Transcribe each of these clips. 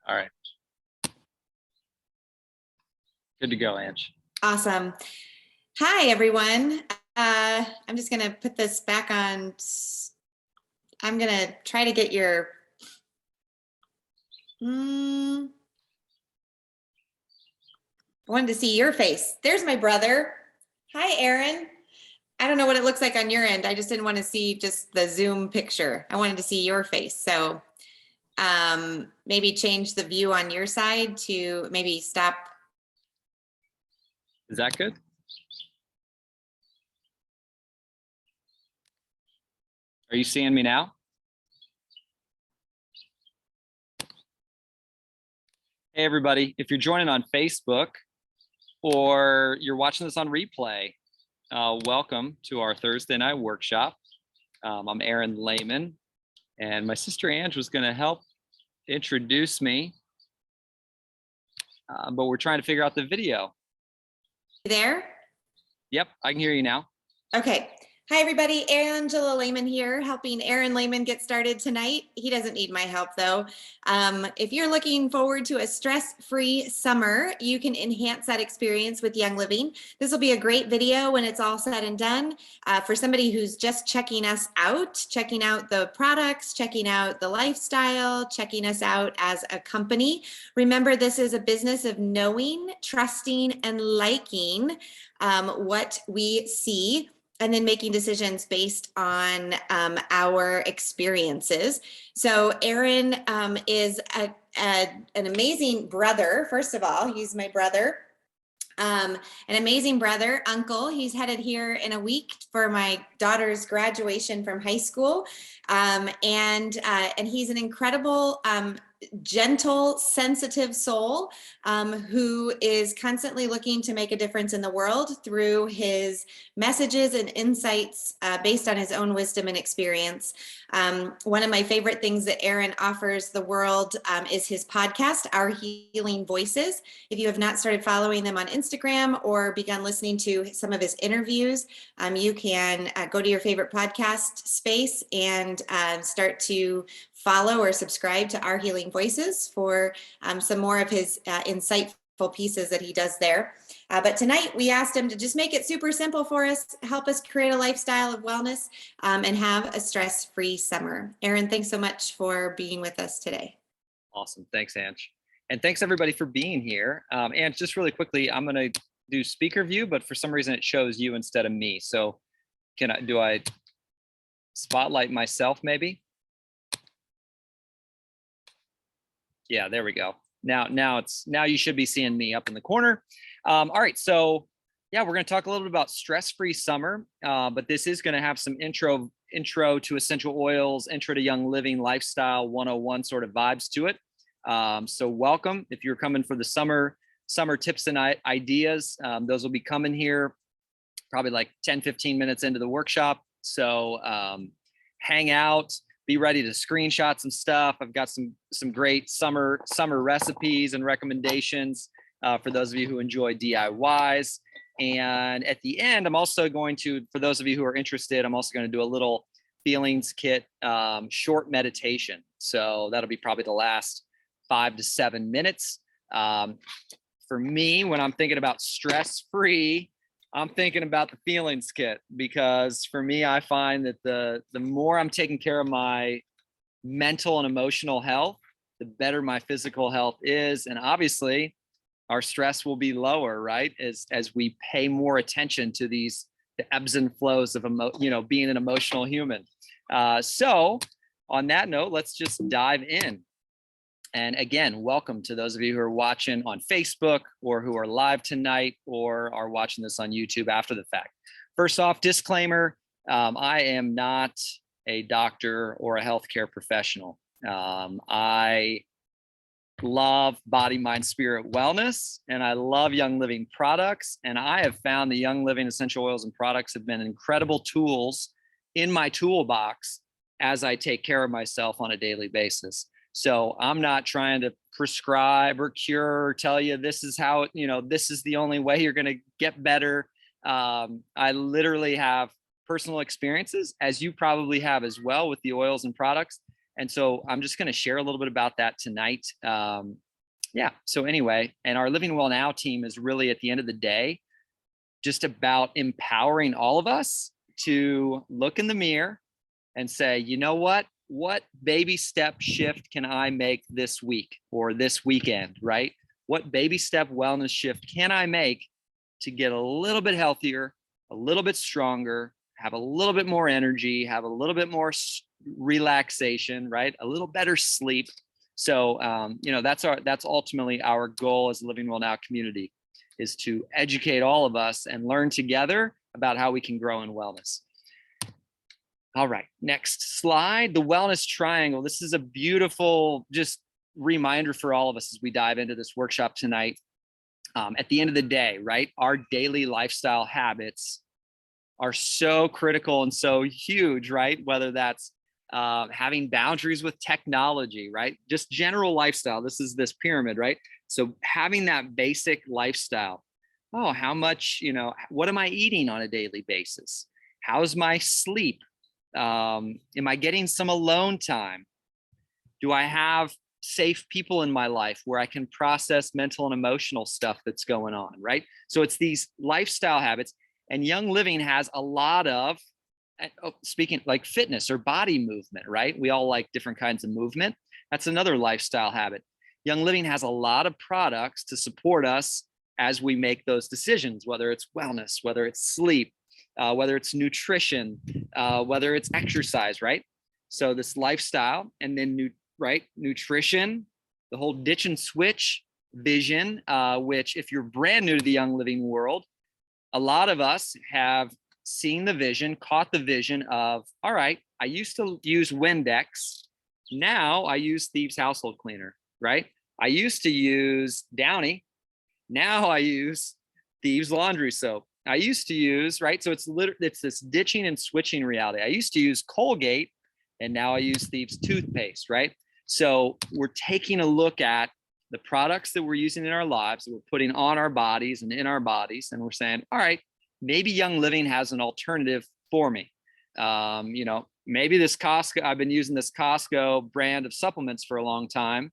All right. Good to go, Ange. Awesome. Hi, everyone. I'm just going to put this back on. I'm going to try to get your... I wanted to see your face. There's my brother. Hi, Aaron. I don't know what it looks like on your end. I just didn't want to see just the Zoom picture. I wanted to see your face. So maybe change the view on your side to maybe stop. Is that good? Are you seeing me now? Hey, everybody. If you're joining on Facebook or you're watching this on replay, welcome to our Thursday night workshop. I'm Aaron Lahman, and my sister Ange was going to help introduce me, but we're trying to figure out the video. There? Yep, I can hear you now. Okay. Hi, everybody. Angela Lahman here, helping Aaron Lahman get started tonight. He doesn't need my help, though. If you're looking forward to a stress-free summer, you can enhance that experience with Young Living. This will be a great video when it's all said and done. For somebody who's just checking us out, checking out the products, checking out the lifestyle, checking us out as a company. Remember, this is a business of knowing, trusting, and liking what we see, and then making decisions based on our experiences. So Aaron is an amazing brother. First of all, he's my brother. An amazing brother, uncle. He's headed here in a week for my daughter's graduation from high school. And he's an incredible, gentle, sensitive soul who is constantly looking to make a difference in the world through his messages and insights based on his own wisdom and experience. One of my favorite things that Aaron offers the world is his podcast, Our Healing Voices. If you have not started following them on Instagram or begun listening to some of his interviews, you can go to your favorite podcast space and start to follow or subscribe to Our Healing Voices for some more of his insightful pieces that he does there. But tonight we asked him to just make it super simple for us, help us create a lifestyle of wellness and have a stress-free summer. Aaron, thanks so much for being with us today. Awesome. Thanks, Ange. And thanks everybody for being here. Ange, just really quickly, I'm going to do speaker view, but for some reason it shows you instead of me. So do I spotlight myself maybe? Yeah, there we go. Now you should be seeing me up in the corner. All right, so yeah, we're going to talk a little bit about stress-free summer, but this is going to have some intro to essential oils, intro to Young Living, lifestyle 101 sort of vibes to it. So welcome. If you're coming for the summer tips and ideas, those will be coming here probably like 10-15 minutes into the workshop. So hang out. Be ready to screenshot some stuff. I've got some great summer recipes and recommendations for those of you who enjoy DIYs. And at the end, I'm also going to, for those of you who are interested, I'm also going to do a little feelings kit short meditation. So that'll be probably the last 5 to 7 minutes. For me, when I'm thinking about stress-free, I'm thinking about the feelings kit, because for me, I find that the more I'm taking care of my mental and emotional health, the better my physical health is. And obviously our stress will be lower, right? As we pay more attention to the ebbs and flows of being an emotional human. So on that note, let's just dive in. And again, welcome to those of you who are watching on Facebook or who are live tonight or are watching this on YouTube after the fact. First off, disclaimer, I am not a doctor or a healthcare professional. I love body, mind, spirit wellness, and I love Young Living products. And I have found the Young Living essential oils and products have been incredible tools in my toolbox as I take care of myself on a daily basis. So I'm not trying to prescribe or cure or tell you this is how, this is the only way you're going to get better. I literally have personal experiences, as you probably have as well, with the oils and products. And so I'm just going to share a little bit about that tonight. Yeah. So anyway, and our Living Well Now team is really, at the end of the day, just about empowering all of us to look in the mirror and say, you know what baby step shift can I make this week or this weekend, right? What baby step wellness shift can I make to get a little bit healthier, a little bit stronger, have a little bit more energy, have a little bit more relaxation, right? A little better sleep. So, that's ultimately our goal as a Living Well Now community, is to educate all of us and learn together about how we can grow in wellness. All right, next slide, the wellness triangle. This is a beautiful just reminder for all of us as we dive into this workshop tonight. At the end of the day, right, our daily lifestyle habits are so critical and so huge, right? Whether that's having boundaries with technology, right? Just general lifestyle. This is this pyramid, right? So having that basic lifestyle. Oh, how much, what am I eating on a daily basis? How's my sleep? Am I getting some alone time? Do I have safe people in my life where I can process mental and emotional stuff that's going on, right? So it's these lifestyle habits, and Young Living has a lot of, speaking like fitness or body movement, right? We all like different kinds of movement. That's another lifestyle habit. Young Living has a lot of products to support us as we make those decisions, whether it's wellness, whether it's sleep, whether it's nutrition, whether it's exercise, right? So this lifestyle, and then nutrition, the whole ditch and switch vision, which if you're brand new to the Young Living world, a lot of us have seen the vision, caught the vision of, all right, I used to use Windex. Now I use Thieves household cleaner, right? I used to use Downy. Now I use Thieves laundry soap. I used to use, right? So it's this ditching and switching reality. I used to use Colgate, and now I use Thieves toothpaste, right? So we're taking a look at the products that we're using in our lives, that we're putting on our bodies and in our bodies, and we're saying, all right, maybe Young Living has an alternative for me. Maybe this Costco, I've been using this Costco brand of supplements for a long time.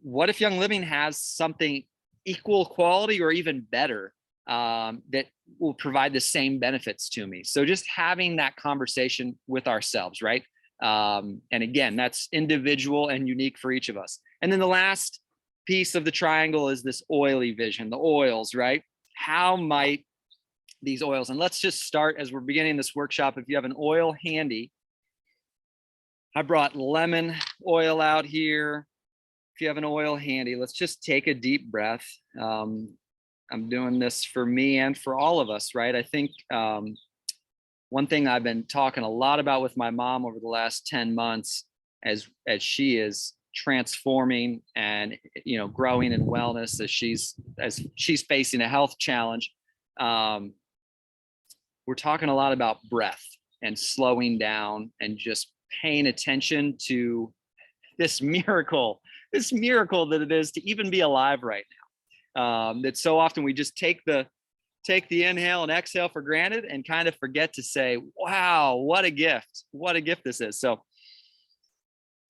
What if Young Living has something equal quality or even better that will provide the same benefits to me? So just having that conversation with ourselves, right? And again, that's individual and unique for each of us. And then the last piece of the triangle is this oily vision, the oils, right? How might these oils, and let's just start as we're beginning this workshop. If you have an oil handy, I brought lemon oil out here. If you have an oil handy, let's just take a deep breath. I'm doing this for me and for all of us, right? I think one thing I've been talking a lot about with my mom over the last 10 months, as she is transforming and growing in wellness, as she's facing a health challenge, we're talking a lot about breath and slowing down and just paying attention to this miracle that it is to even be alive right now. That so often we just take the inhale and exhale for granted and kind of forget to say, wow, what a gift this is. So I'm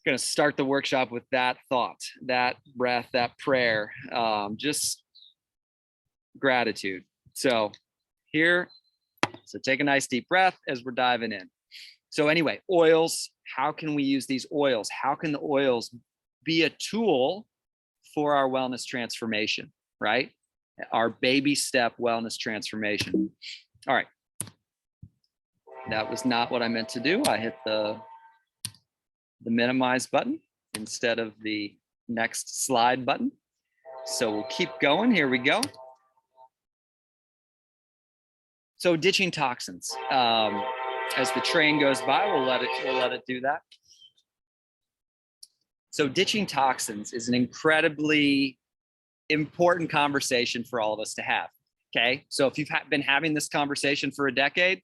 going to start the workshop with that thought, that breath, that prayer, just gratitude. So take a nice deep breath as we're diving in. So anyway, oils, how can we use these oils? How can the oils be a tool for our wellness transformation, right? Our baby step wellness transformation. All right. That was not what I meant to do. I hit the minimize button instead of the next slide button. So we'll keep going. Here we go. So ditching toxins. As the train goes by, we'll let it do that. So ditching toxins is an incredibly important conversation for all of us to have. Okay. So if you've been having this conversation for a decade,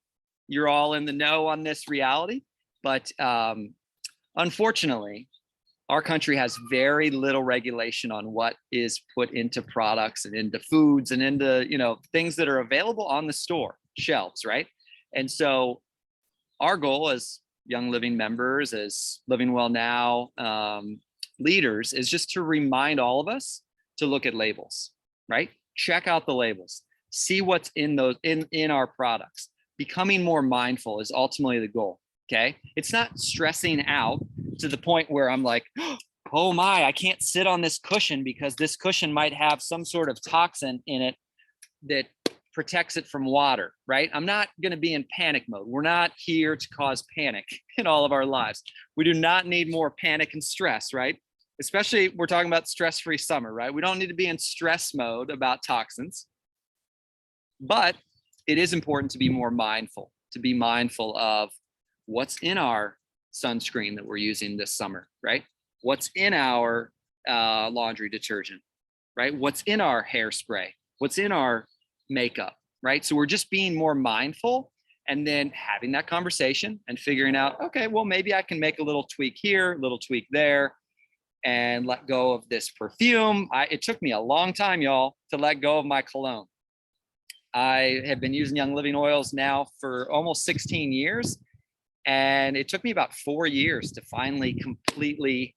you're all in the know on this reality. But unfortunately, our country has very little regulation on what is put into products and into foods and into, things that are available on the store shelves, right? And so our goal as Young Living members, as Living Well Now leaders, is just to remind all of us to look at labels, right? Check out the labels, see what's in those in our products. Becoming more mindful is ultimately the goal. Okay, it's not stressing out to the point where I'm like, oh my, I can't sit on this cushion because this cushion might have some sort of toxin in it that protects it from water, right? I'm not going to be in panic mode. We're not here to cause panic in all of our lives. We do not need more panic and stress, right? Especially we're talking about stress-free summer, right? We don't need to be in stress mode about toxins, but it is important to be more mindful, to be mindful of what's in our sunscreen that we're using this summer, right? What's in our laundry detergent, right? What's in our hairspray? What's in our makeup, right? So we're just being more mindful and then having that conversation and figuring out, okay, well, maybe I can make a little tweak here, a little tweak there, and let go of this perfume. It took me a long time, y'all, to let go of my cologne. I have been using Young Living oils now for almost 16 years. And it took me about 4 years to finally completely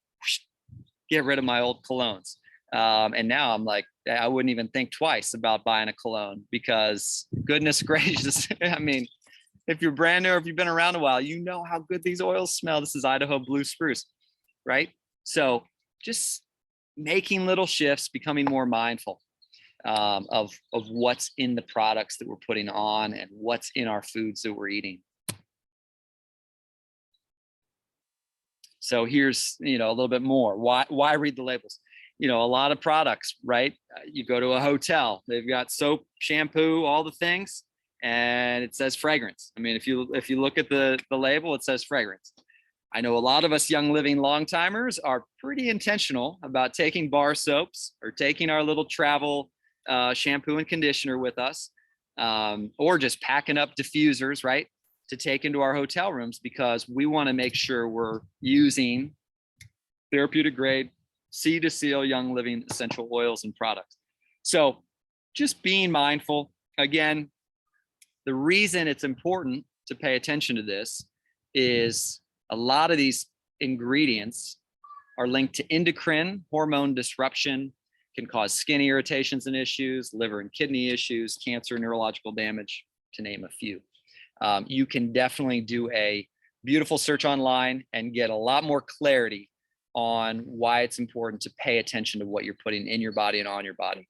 get rid of my old colognes. And now I'm like, I wouldn't even think twice about buying a cologne because goodness gracious, I mean, if you're brand new or if you've been around a while, you know how good these oils smell. This is Idaho Blue Spruce, right? So just making little shifts, becoming more mindful of what's in the products that we're putting on and what's in our foods that we're eating. So here's, a little bit more. Why read the labels? A lot of products, right? You go to a hotel, they've got soap, shampoo, all the things, and it says fragrance. I mean, if you look at the label, it says fragrance. I know a lot of us Young Living long timers are pretty intentional about taking bar soaps or taking our little travel shampoo and conditioner with us, or just packing up diffusers, right, to take into our hotel rooms because we want to make sure we're using therapeutic grade seed to seal Young Living essential oils and products. So just being mindful. Again, the reason it's important to pay attention to this is a lot of these ingredients are linked to endocrine hormone disruption, can cause skin irritations and issues, liver and kidney issues, cancer, neurological damage, to name a few. You can definitely do a beautiful search online and get a lot more clarity on why it's important to pay attention to what you're putting in your body and on your body.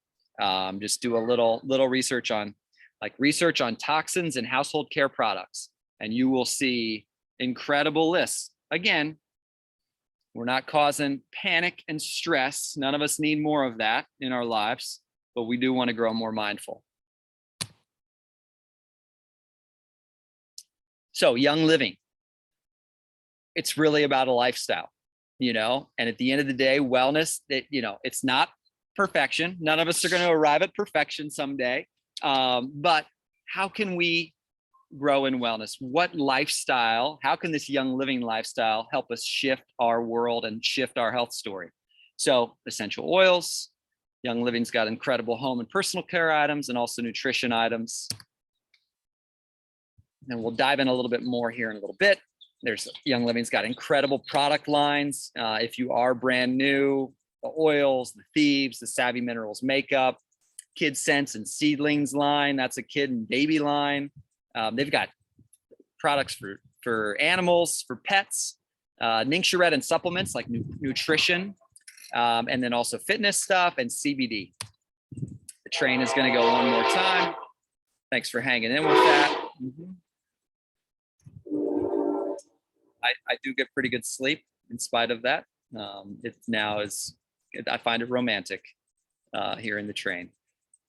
Just do a little research on toxins and household care products, and you will see incredible lists. Again, we're not causing panic and stress. None of us need more of that in our lives, but we do want to grow more mindful. So Young Living, it's really about a lifestyle, and at the end of the day, wellness, it's not perfection. None of us are going to arrive at perfection someday. But how can we grow in wellness? What lifestyle, how can this Young Living lifestyle help us shift our world and shift our health story? So essential oils, Young Living's got incredible home and personal care items and also nutrition items. And we'll dive in a little bit more here in a little bit. There's Young Living's got incredible product lines. If you are brand new, the oils, the thieves, the Savvy Minerals makeup, Kid Sense and Seedlings line, that's a kid and baby line. They've got products for animals, for pets, Nincturette and supplements like nutrition, and then also fitness stuff and CBD. The train is going to go one more time. Thanks for hanging in with that. I do get pretty good sleep in spite of that. I find it romantic here in the train.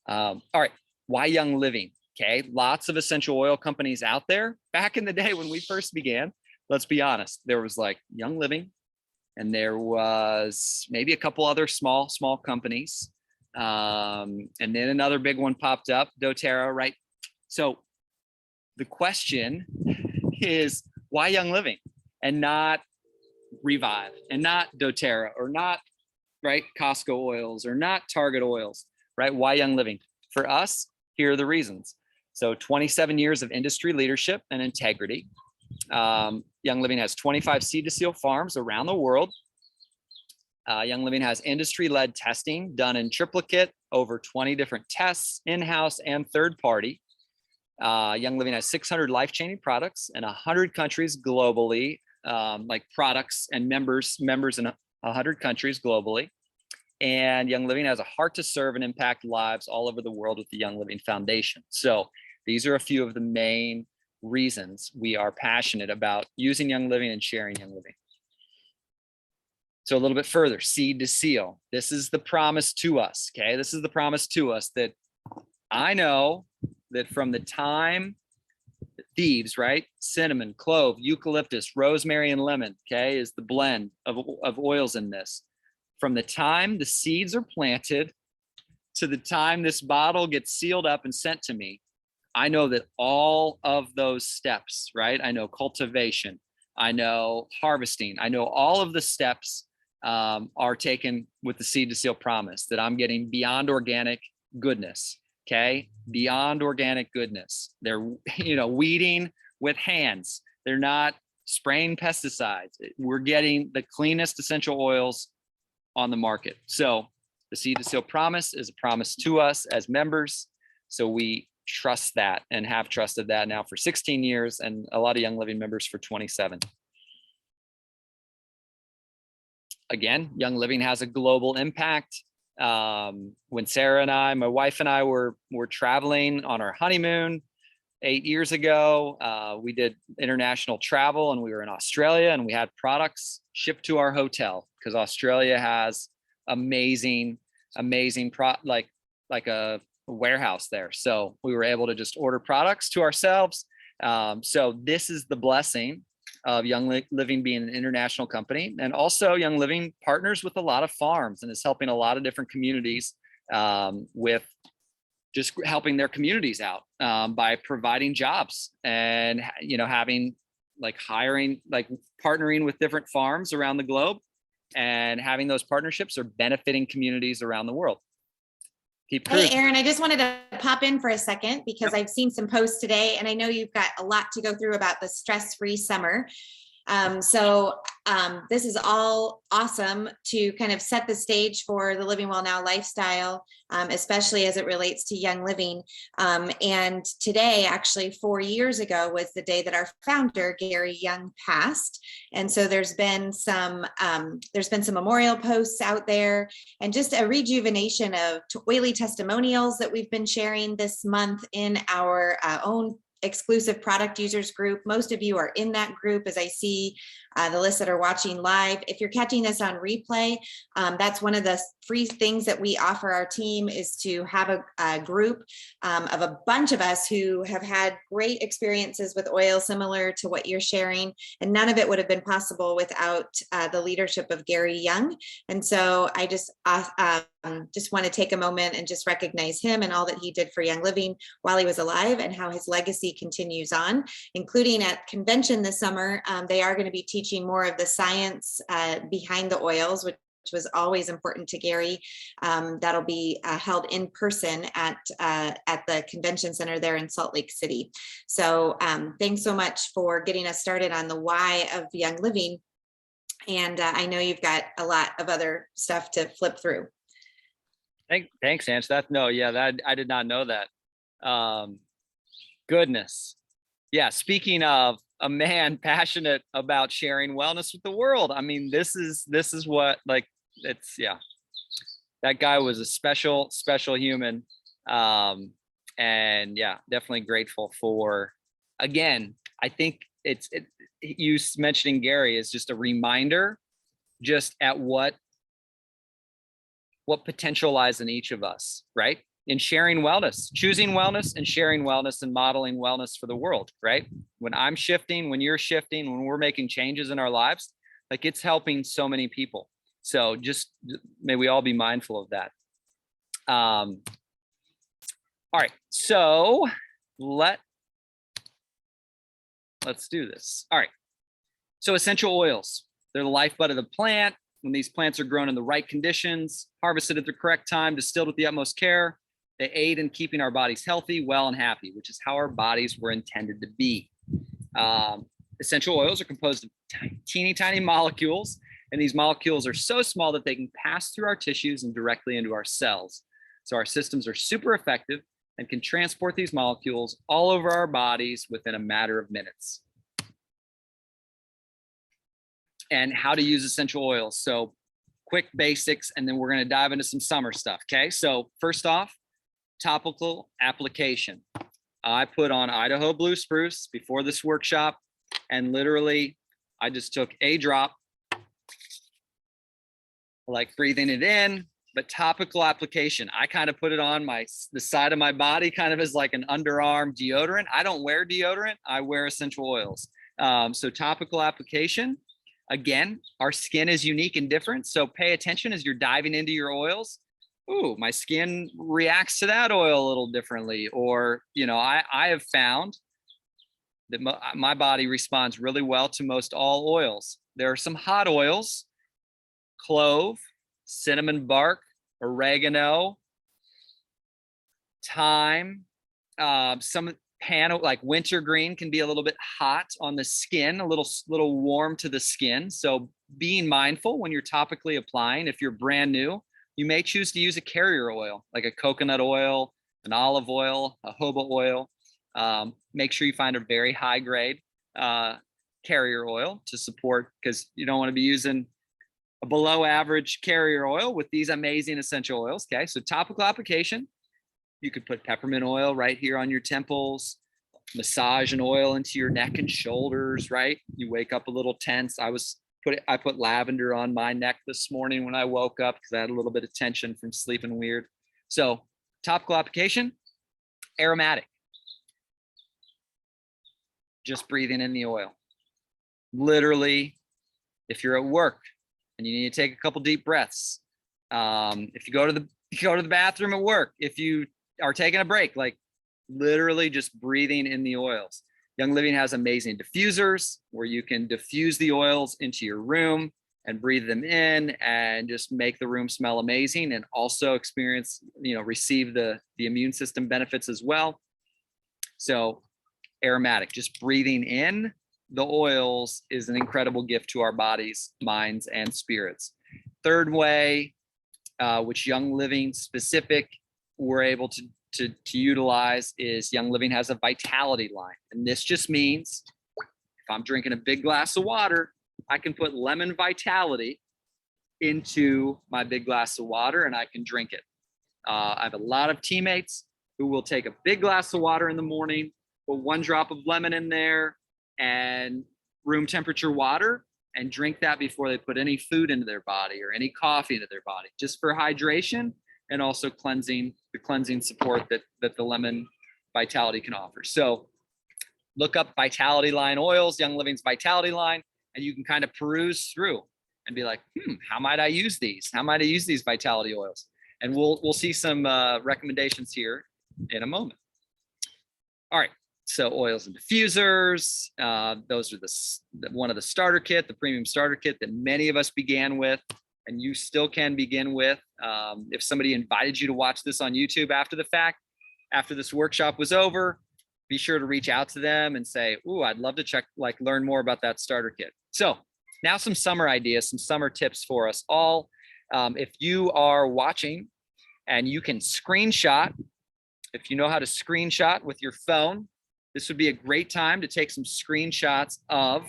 All right, why Young Living? Okay, lots of essential oil companies out there. Back in the day when we first began, let's be honest, there was like Young Living, and there was maybe a couple other small companies. And then another big one popped up, doTERRA, right? So the question is, why Young Living and not Revive and not doTERRA or not, right, Costco oils or not Target oils, right? Why Young Living? For us, here are the reasons. So 27 years of industry leadership and integrity. Young Living has 25 seed to seal farms around the world. Young Living has industry-led testing done in triplicate, over 20 different tests, in-house and third-party. Young Living has 600 life-changing products in 100 countries globally, like products and members in 100 countries globally. And Young Living has a heart to serve and impact lives all over the world with the Young Living Foundation. So these are a few of the main reasons we are passionate about using Young Living and sharing Young Living. So a little bit further, seed to seal. This is the promise to us, okay? This is the promise to us that I know that from the time thieves, right? Cinnamon, clove, eucalyptus, rosemary, and lemon, okay, is the blend of oils in this. From the time the seeds are planted to the time this bottle gets sealed up and sent to me, I know that all of those steps, right? I know cultivation, I know harvesting, I know all of the steps are taken with the seed to seal promise, that I'm getting beyond organic goodness, okay? Beyond organic goodness. They're, weeding with hands. They're not spraying pesticides. We're getting the cleanest essential oils on the market. So the seed to seal promise is a promise to us as members. So we trust that and have trusted that now for 16 years, and a lot of Young Living members for 27. Again, Young Living has a global impact. When Sarah and I, my wife and I were traveling on our honeymoon 8 years ago, we did international travel and we were in Australia, and we had products shipped to our hotel because Australia has amazing like a warehouse there. So we were able to just order products to ourselves. So this is the blessing of Young Living being an international company, and also Young Living partners with a lot of farms and is helping a lot of different communities with just helping their communities out by providing jobs and having partnering with different farms around the globe, and having those partnerships are benefiting communities around the world. Hey, Aaron, I just wanted to pop in for a second because I've seen some posts today, and I know you've got a lot to go through about the stress-free summer. This is all awesome to kind of set the stage for the Living Well Now lifestyle, especially as it relates to Young Living. And today, actually 4 years ago, was the day that our founder, Gary Young, passed. And so there's been some memorial posts out there, and just a rejuvenation of oily testimonials that we've been sharing this month in our own exclusive product users group. Most of you are in that group, as I see the lists that are watching live. If you're catching this on replay, that's one of the free things that we offer our team, is to have a group of a bunch of us who have had great experiences with oil similar to what you're sharing. And none of it would have been possible without the leadership of Gary Young. And so I just want to take a moment and just recognize him and all that he did for Young Living while he was alive, and how his legacy continues on, including at convention this summer. They are going to be teaching more of the science behind the oils, which was always important to Gary. That'll be held in person at the convention center there in Salt Lake City. So thanks so much for getting us started on the why of Young Living. And I know you've got a lot of other stuff to flip through. Thanks, Ange. I did not know that. Goodness. Yeah. Speaking of a man passionate about sharing wellness with the world, I mean, this is what, that guy was a special human. And yeah, definitely grateful for, again, I think you mentioning Gary is just a reminder just at what potential lies in each of us, right? In sharing wellness, choosing wellness and sharing wellness and modeling wellness for the world, right? When I'm shifting, when you're shifting, when we're making changes in our lives, it's helping so many people. So just may we all be mindful of that. All right, so let's do this. All right, so essential oils, they're the lifeblood of the plant. When these plants are grown in the right conditions, harvested at the correct time, distilled with the utmost care, they aid in keeping our bodies healthy, well, and happy, which is how our bodies were intended to be. essential oils are composed of teeny tiny molecules, and these molecules are so small that they can pass through our tissues and directly into our cells. So our systems are super effective and can transport these molecules all over our bodies within a matter of minutes. And how to use essential oils. So quick basics, and then we're going to dive into some summer stuff. Okay, so first off, topical application. I put on Idaho Blue Spruce before this workshop, and literally I just took a drop, like breathing it in. But topical application, I kind of put it on the side of my body, kind of as like an underarm deodorant. I don't wear deodorant, I wear essential oils. So topical application. Again, our skin is unique and different, so pay attention as you're diving into your oils. Ooh, my skin reacts to that oil a little differently. Or, you know, I have found that my body responds really well to most all oils. There are some hot oils: clove, cinnamon bark, oregano, thyme, some like wintergreen can be a little bit hot on the skin, a little warm to the skin. So being mindful when you're topically applying. If you're brand new, you may choose to use a carrier oil, like a coconut oil, an olive oil, a jojoba oil. Make sure you find a very high grade carrier oil to support, because you don't want to be using a below average carrier oil with these amazing essential oils. Okay, so topical application. You could put peppermint oil right here on your temples, massage an oil into your neck and shoulders, right? You wake up a little tense. I put lavender on my neck this morning when I woke up because I had a little bit of tension from sleeping weird. So topical application, aromatic. Just breathing in the oil. Literally, if you're at work and you need to take a couple deep breaths, if you go to the bathroom at work, if you are taking a break, like literally just breathing in the oils. Young Living has amazing diffusers where you can diffuse the oils into your room and breathe them in and just make the room smell amazing, and also receive the immune system benefits as well. So aromatic, just breathing in the oils is an incredible gift to our bodies, minds, and spirits. Third way, which Young Living specific, we're able to utilize, is Young Living has a vitality line. And this just means if I'm drinking a big glass of water, I can put lemon vitality into my big glass of water and I can drink it. I have a lot of teammates who will take a big glass of water in the morning, put one drop of lemon in there and room temperature water, and drink that before they put any food into their body or any coffee into their body, just for hydration and also the cleansing support that the lemon vitality can offer. So look up Vitality Line oils, Young Living's Vitality Line, and you can kind of peruse through and be like, how might I use these? How might I use these vitality oils? And we'll see some recommendations here in a moment. All right, so oils and diffusers. Those are one of the starter kit, the premium starter kit that many of us began with, and you still can begin with. If somebody invited you to watch this on YouTube after the fact, after this workshop was over, be sure to reach out to them and say, ooh, I'd love to learn more about that starter kit. So now some summer ideas, some summer tips for us all. If you are watching and you can screenshot, if you know how to screenshot with your phone, this would be a great time to take some screenshots of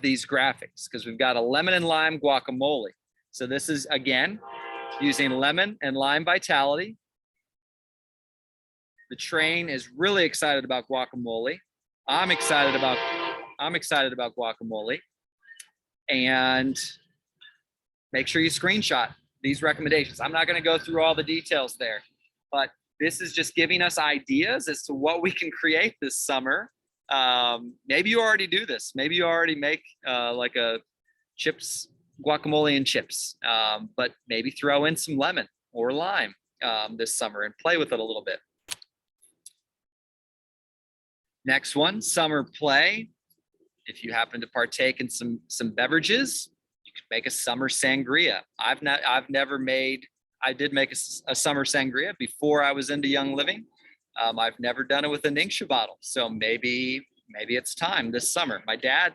these graphics, because we've got a lemon and lime guacamole. So this is, again, using lemon and lime vitality. The train is really excited about guacamole. I'm excited about guacamole. And make sure you screenshot these recommendations. I'm not going to go through all the details there, but this is just giving us ideas as to what we can create this summer. Maybe you already do this. Maybe you already make like a guacamole and chips, but maybe throw in some lemon or lime this summer and play with it a little bit. Next one, summer play. If you happen to partake in some beverages, you could make a summer sangria. I did make a summer sangria before I was into Young Living. I've never done it with a Ningxia bottle, so maybe it's time this summer. My dad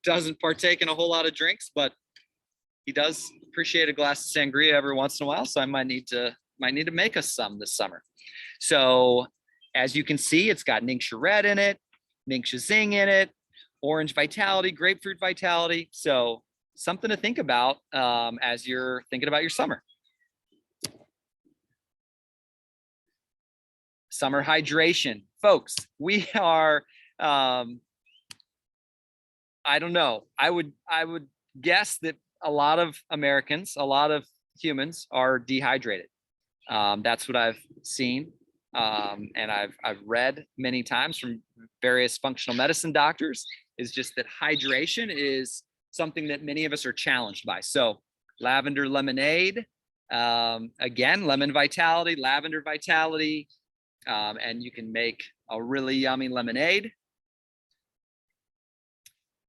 doesn't partake in a whole lot of drinks, but he does appreciate a glass of sangria every once in a while, so I might need to make us some this summer. So as you can see, it's got Ningxia Red in it, Ningxia Zing in it, Orange Vitality, Grapefruit Vitality. So something to think about as you're thinking about your summer. Summer hydration, folks. We are, I don't know. I would guess that a lot of Americans, a lot of humans are dehydrated. That's what I've seen. And I've read many times from various functional medicine doctors, is just that hydration is something that many of us are challenged by. So lavender lemonade, again, lemon vitality, lavender vitality, and you can make a really yummy lemonade.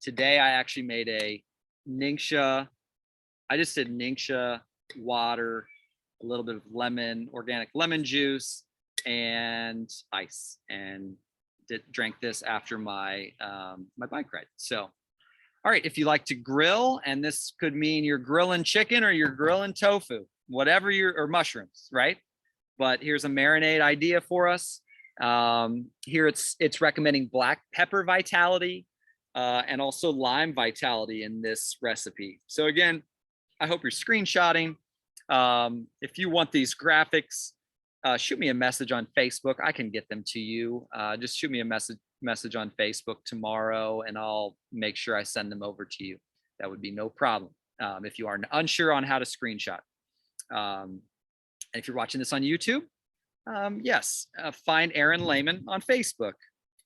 Today, I actually made a Ningxia. I just did Ningxia water, a little bit of lemon, organic lemon juice, and ice, and drank this after my my bike ride. So, all right, if you like to grill, and this could mean you're grilling chicken or you're grilling tofu, whatever or mushrooms, right? But here's a marinade idea for us. Here it's recommending black pepper vitality and also lime vitality in this recipe. So again, I hope you're screenshotting. If you want these graphics, shoot me a message on Facebook. I can get them to you. Just shoot me a message on Facebook tomorrow, and I'll make sure I send them over to you. That would be no problem. If you are unsure on how to screenshot. And if you're watching this on YouTube, yes, find Aaron Lahman on Facebook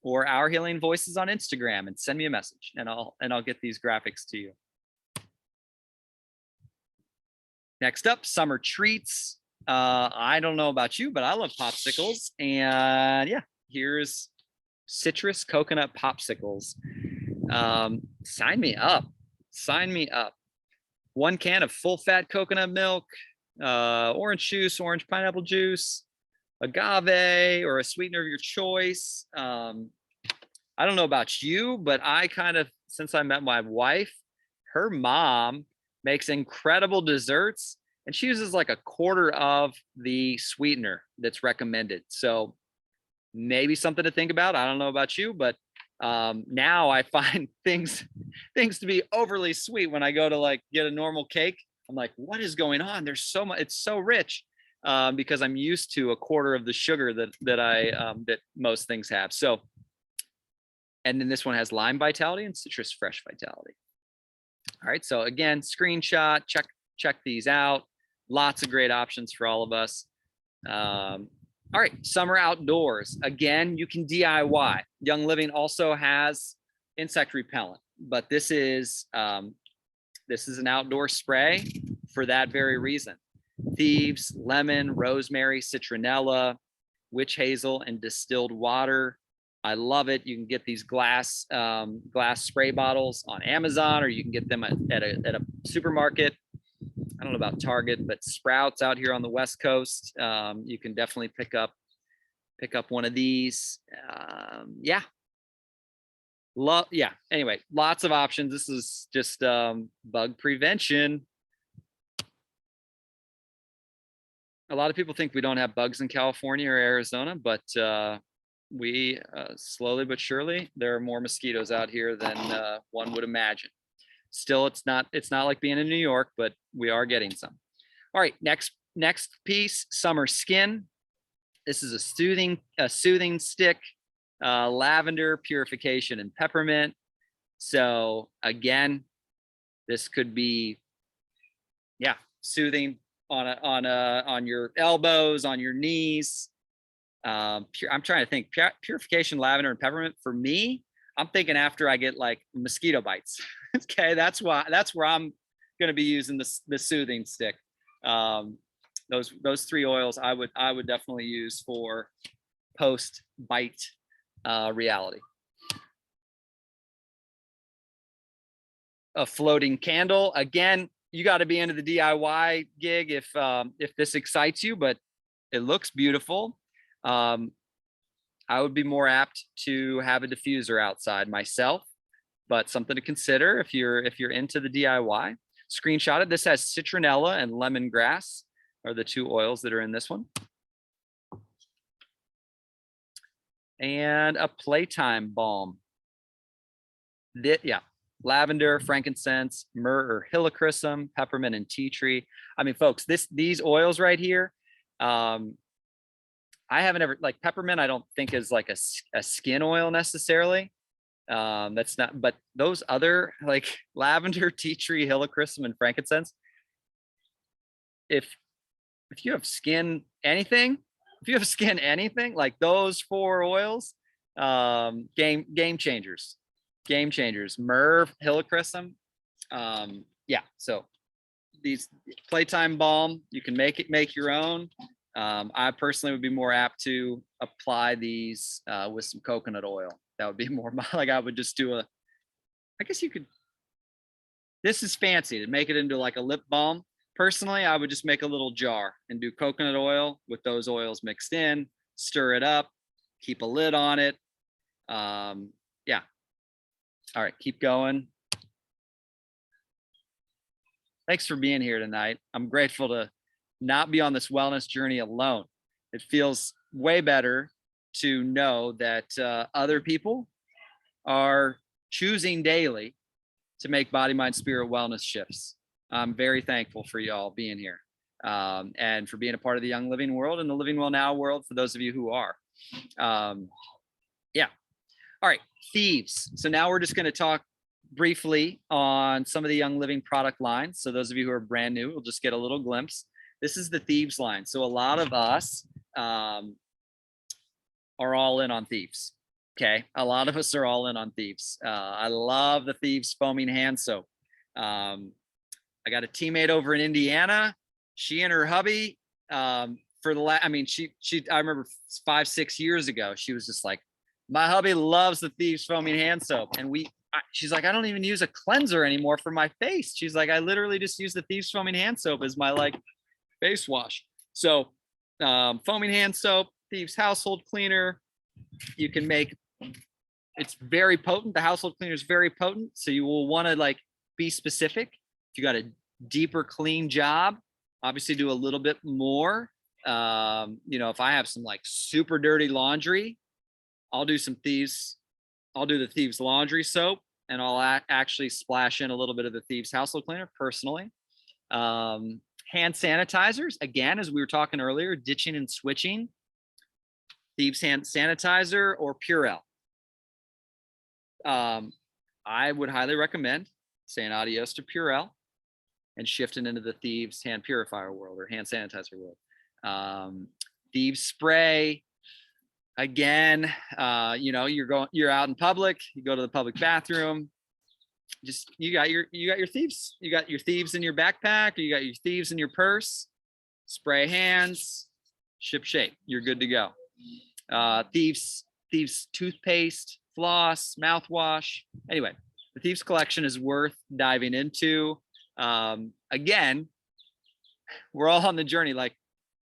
or Our Healing Voices on Instagram and send me a message, and I'll get these graphics to you. Next up, summer treats. I don't know about you, but I love popsicles. And yeah, here's citrus coconut popsicles. Sign me up. Sign me up. 1 can of full fat coconut milk, orange juice, orange pineapple juice, agave, or a sweetener of your choice. I don't know about you, but I kind of, since I met my wife, her mom makes incredible desserts, and she uses like 1/4 of the sweetener that's recommended. So maybe something to think about. I don't know about you, but now I find things to be overly sweet when I go to like get a normal cake. I'm like, what is going on? There's so much, it's so rich, because I'm used to 1/4 of the sugar that most things have. So, and then this one has lime vitality and citrus fresh vitality. All right, so again, screenshot, check these out. Lots of great options for all of us. All right, summer outdoors. Again, you can DIY. Young Living also has insect repellent, but this is an outdoor spray for that very reason. Thieves, lemon, rosemary, citronella, witch hazel, and distilled water. I love it. You can get these glass spray bottles on Amazon, or you can get them at a supermarket. I don't know about Target, but Sprouts out here on the West Coast, you can definitely pick up one of these. Yeah. Anyway, lots of options. This is just bug prevention. A lot of people think we don't have bugs in California or Arizona, but we slowly but surely, there are more mosquitoes out here than one would imagine. Still, it's not like being in New York, but we are getting some. All right, next piece, summer skin. This is a soothing stick, lavender, purification, and peppermint. So again, this could be, yeah, soothing on your elbows, on your knees. I'm trying to think. Purification, lavender, and peppermint. For me, I'm thinking after I get like mosquito bites. Okay, that's where I'm going to be using the soothing stick. Those 3 oils I would definitely use for post bite reality. A floating candle. Again, you got to be into the DIY gig if this excites you, but it looks beautiful. I would be more apt to have a diffuser outside myself, but something to consider if you're into the DIY. Screenshot it. This has citronella and lemongrass are the two oils that are in this one. And a playtime balm. Yeah, lavender, frankincense, myrrh or helichrysum, peppermint, and tea tree. I mean, folks, these oils right here, I haven't ever, like peppermint, I don't think is like a skin oil necessarily. That's not, but those other like lavender, tea tree, helichrysum, and frankincense, if you have skin anything, like those four oils, game changers. Myrrh, helichrysum, yeah. So these playtime balm, you can make your own. I personally would be more apt to apply these with some coconut oil. That would be more like I would just do I guess you could, this is fancy to make it into like a lip balm. Personally, I would just make a little jar and do coconut oil with those oils mixed in, stir it up, keep a lid on it. Yeah. All right, keep going. Thanks for being here tonight. I'm grateful to not be on this wellness journey alone. It feels way better to know that other people are choosing daily to make body, mind, spirit wellness shifts. I'm very thankful for y'all being here and for being a part of the Young Living world and the Living Well Now world for those of you who are. Yeah. All right, thieves. So now we're just going to talk briefly on some of the Young Living product lines. So those of you who are brand new, we'll just get a little glimpse. This is the thieves line. So a lot of us are all in on thieves. Okay, a lot of us are all in on thieves. I love the thieves foaming hand soap. I got a teammate over in Indiana. She and her hubby for the last, I mean, I remember 5-6 years ago, she was just like, my hubby loves the thieves foaming hand soap. And she's like, I don't even use a cleanser anymore for my face. She's like, I literally just use the thieves foaming hand soap as my like face wash. So foaming hand soap, thieves household cleaner. You can make, it's very potent. The household cleaner is very potent. So you will want to like be specific. If you got a deeper clean job, obviously do a little bit more. You know, if I have some like super dirty laundry, I'll do some thieves. I'll do the thieves laundry soap and I'll actually splash in a little bit of the thieves household cleaner personally. Hand sanitizers, again, as we were talking earlier, ditching and switching. Thieves hand sanitizer or Purell. I would highly recommend saying adios to Purell and shifting into the thieves hand purifier world or hand sanitizer world. Thieves spray, again, you know, you're out in public, you go to the public bathroom, just you got your thieves, you got your thieves in your backpack, or you got your thieves in your purse, spray hands, ship shape, you're good to go. Thieves toothpaste, floss, mouthwash. Anyway, the thieves collection is worth diving into. Again, we're all on the journey, like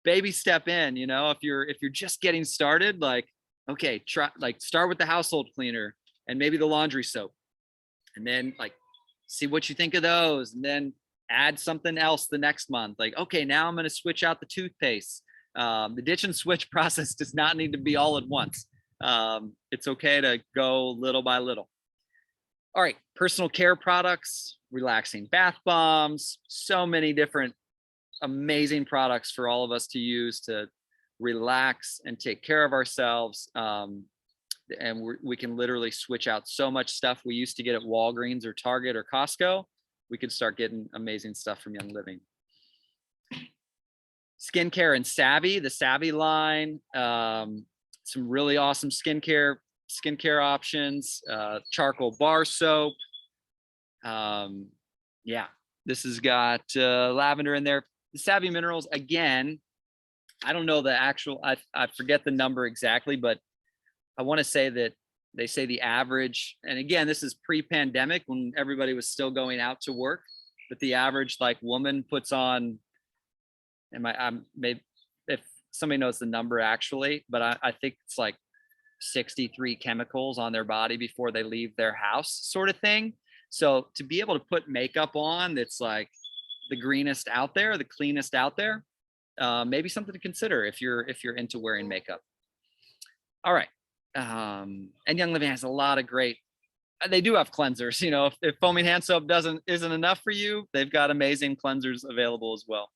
baby step in, you know, if you're just getting started, like, okay, start with the household cleaner and maybe the laundry soap, and then like see what you think of those, and then add something else the next month. Like, okay, now I'm going to switch out the toothpaste. The ditch and switch process does not need to be all at once. It's okay to go little by little. All right, personal care products, relaxing bath bombs, so many different amazing products for all of us to use to relax and take care of ourselves. And we can literally switch out so much stuff we used to get at Walgreens or Target or Costco. We can start getting amazing stuff from Young Living. Skincare and Savvy, the Savvy line, some really awesome skincare options, charcoal bar soap. Yeah, this has got lavender in there. The Savvy minerals, again, I don't know the actual, I forget the number exactly, but I want to say that they say the average, and again, this is pre-pandemic when everybody was still going out to work, but the average like woman puts on, maybe if somebody knows the number actually, but I think it's like 63 chemicals on their body before they leave their house, sort of thing. So to be able to put makeup on that's like the greenest out there, the cleanest out there, maybe something to consider if you're into wearing makeup. All right. And Young Living has a lot of great, they do have cleansers. You know, if foaming hand soap isn't enough for you, they've got amazing cleansers available as well.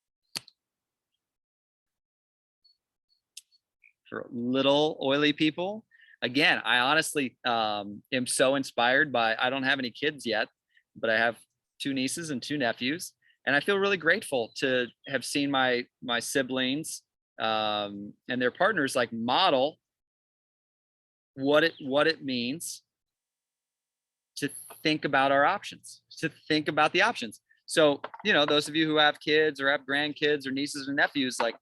For little oily people, again, I honestly am so inspired by, I don't have any kids yet, but I have 2 nieces and 2 nephews. And I feel really grateful to have seen my siblings and their partners like model what it means to think about our options, to think about the options. So, you know, those of you who have kids or have grandkids or nieces or nephews, like,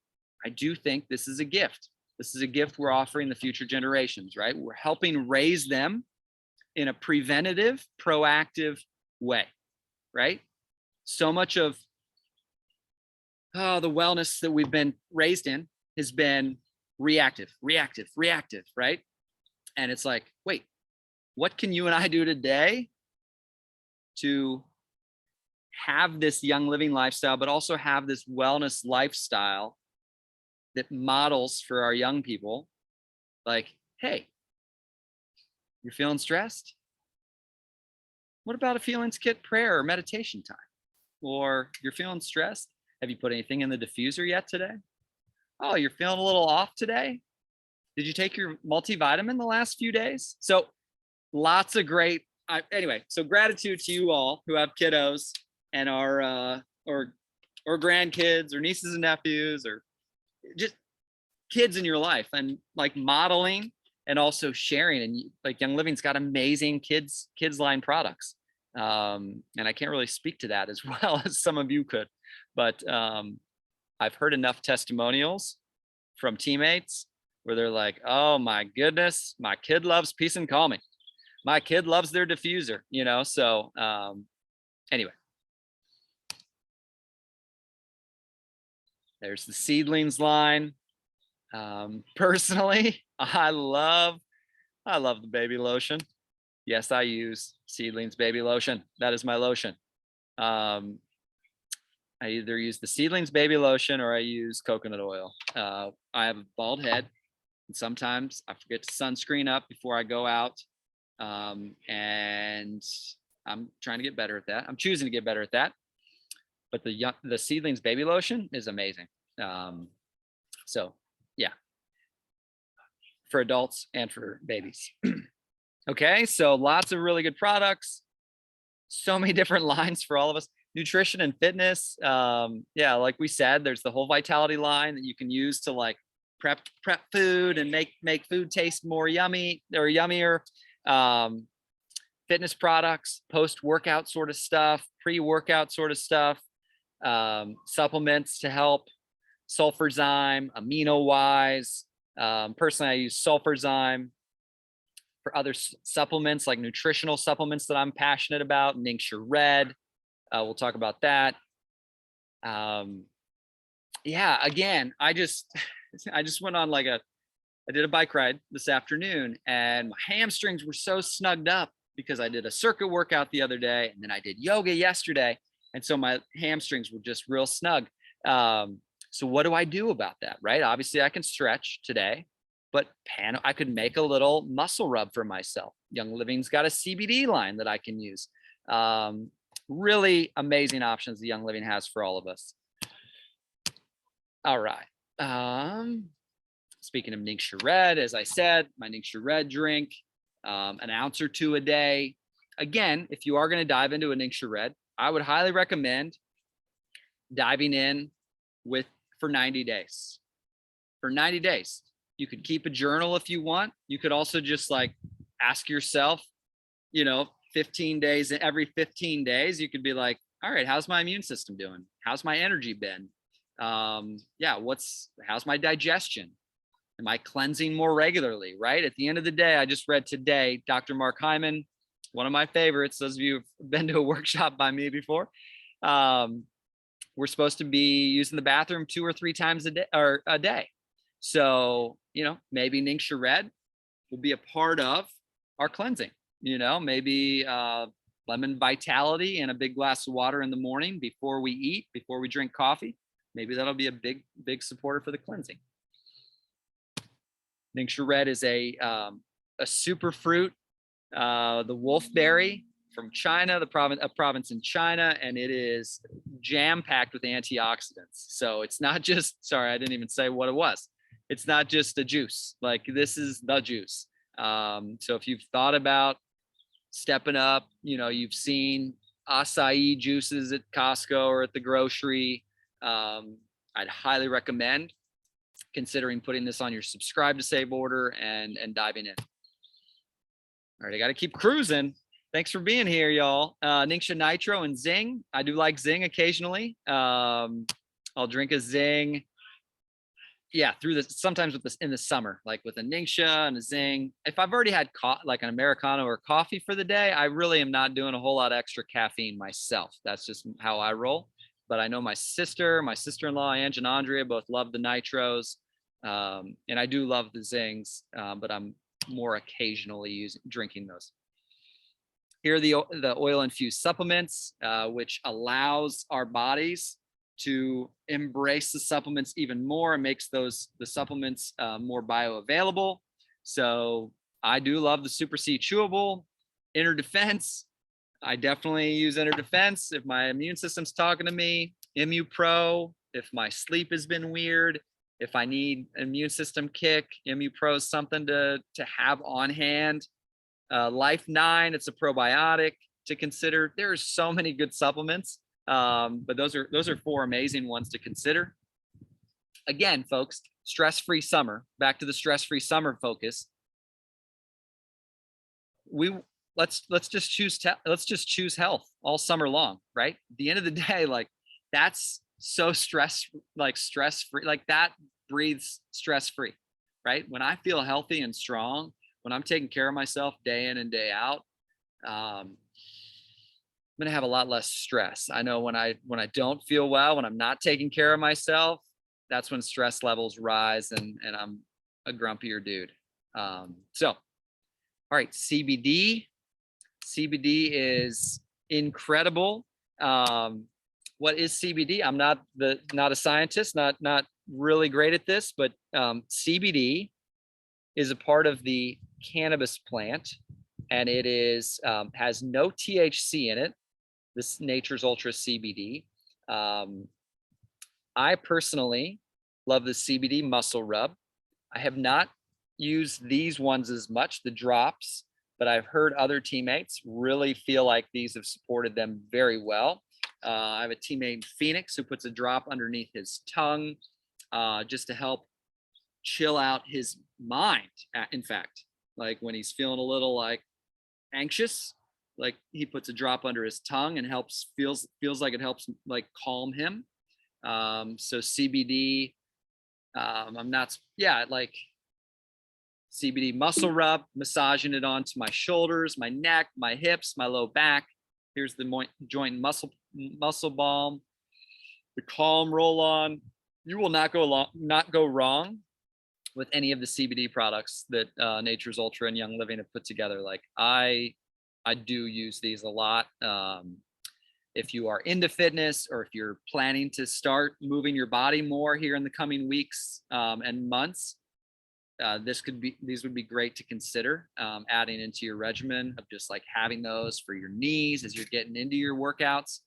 I do think this is a gift. This is a gift we're offering the future generations, right? We're helping raise them in a preventative, proactive way, right? So much of the wellness that we've been raised in has been reactive, right? And it's like, wait, what can you and I do today to have this Young Living lifestyle, but also have this wellness lifestyle that models for our young people, like, hey, you're feeling stressed? What about a feelings kit prayer or meditation time? Or you're feeling stressed? Have you put anything in the diffuser yet today? Oh, you're feeling a little off today? Did you take your multivitamin the last few days? So lots of great, anyway, so gratitude to you all who have kiddos and are, or grandkids or nieces and nephews or just kids in your life, and like modeling and also sharing. And like Young Living's got amazing kids line products. And I can't really speak to that as well as some of you could, but I've heard enough testimonials from teammates where they're like, oh my goodness, my kid loves peace and calming. My kid loves their diffuser, you know? So anyway, there's the seedlings line. Personally, I love the baby lotion. Yes, I use Seedlings baby lotion. That is my lotion. I either use the Seedlings baby lotion or I use coconut oil. I have a bald head, and sometimes I forget to sunscreen up before I go out. And I'm trying to get better at that. I'm choosing to get better at that. But the Seedlings baby lotion is amazing. So yeah, for adults and for babies. Okay, so lots of really good products, so many different lines for all of us. Nutrition and fitness. Yeah, like we said, there's the whole vitality line that you can use to like prep food and make food taste more yummy or yummier. Fitness products, post-workout sort of stuff, pre-workout sort of stuff, supplements to help, sulfurzyme, amino-wise. Personally, I use sulfurzyme. For other supplements, like nutritional supplements that I'm passionate about, Nincture Red. We'll talk about that. Yeah, again, I just went on I did a bike ride this afternoon, and my hamstrings were so snugged up because I did a circuit workout the other day, and then I did yoga yesterday. And so my hamstrings were just real snug. So what do I do about that, right? Obviously I can stretch today, but I could make a little muscle rub for myself. Young Living's got a CBD line that I can use. Really amazing options the Young Living has for all of us. All right. Speaking of Nincture Red, as I said, my Nincture Red drink, an ounce or 2 a day. Again, if you are going to dive into a Nincture Red, I would highly recommend diving in for 90 days. For 90 days. You could keep a journal if you want. You could also just like ask yourself, 15 days, every 15 days, you could be like, all right, how's my immune system doing? How's my energy been? How's my digestion? Am I cleansing more regularly, right? At the end of the day, I just read today, Dr. Mark Hyman, one of my favorites. Those of you who've been to a workshop by me before, we're supposed to be using the bathroom 2 or 3 times a day. So, maybe Ningxia Red will be a part of our cleansing, maybe lemon vitality and a big glass of water in the morning before we eat, before we drink coffee. Maybe that'll be a big supporter for the cleansing. Ningxia Red is a super fruit, the wolfberry from China, a province in China, and it is jam-packed with antioxidants. So it's not just, sorry, I didn't even say what it was. It's not just a juice. Like, this is the juice. So if you've thought about stepping up, you've seen acai juices at Costco or at the grocery, I'd highly recommend considering putting this on your subscribe to save order and diving in. All right, I got to keep cruising. Thanks for being here, y'all. Ningxia Nitro and Zing. I do like Zing occasionally. I'll drink a Zing. Yeah, sometimes in the summer, like with a Ningxia and a Zing. If I've already had like an Americano or coffee for the day, I really am not doing a whole lot of extra caffeine myself. That's just how I roll. But I know my sister-in-law, Ange and Andrea both love the Nitros. And I do love the Zings, but I'm more occasionally drinking those. Here are the oil-infused supplements, which allows our bodies to embrace the supplements even more and makes the supplements more bioavailable. So I do love the Super C Chewable, Inner Defense. I definitely use Inner Defense if my immune system's talking to me. Immu Pro, if my sleep has been weird, if I need an immune system kick, Immu Pro is something to have on hand. Life 9, it's a probiotic to consider. There's so many good supplements, but those are 4 amazing ones to consider. Again, folks, stress-free summer. Back to the stress-free summer focus. Let's just choose health all summer long, right? At the end of the day, like, that's so stress-free, like that breathes stress-free, right? When I feel healthy and strong, when I'm taking care of myself day in and day out, I'm gonna have a lot less stress. I know when I don't feel well, when I'm not taking care of myself, that's when stress levels rise and I'm a grumpier dude. So, all right, CBD. CBD is incredible. What is CBD? I'm not a scientist, not really great at this, but CBD is a part of the cannabis plant, and it is has no THC in it. This Nature's Ultra CBD. I personally love the CBD muscle rub. I have not used these ones as much, the drops, but I've heard other teammates really feel like these have supported them very well. I have a teammate, Phoenix, who puts a drop underneath his tongue just to help chill out his mind. In fact, like when he's feeling a little like anxious, like he puts a drop under his tongue and feels like it helps like calm him. So CBD, like CBD muscle rub, massaging it onto my shoulders, my neck, my hips, my low back. Here's the joint muscle balm, the calm roll on. You will not go wrong with any of the CBD products that Nature's Ultra and Young Living have put together. Like I do use these a lot. If you are into fitness, or if you're planning to start moving your body more here in the coming weeks and months, these would be great to consider adding into your regimen of just like having those for your knees as you're getting into your workouts.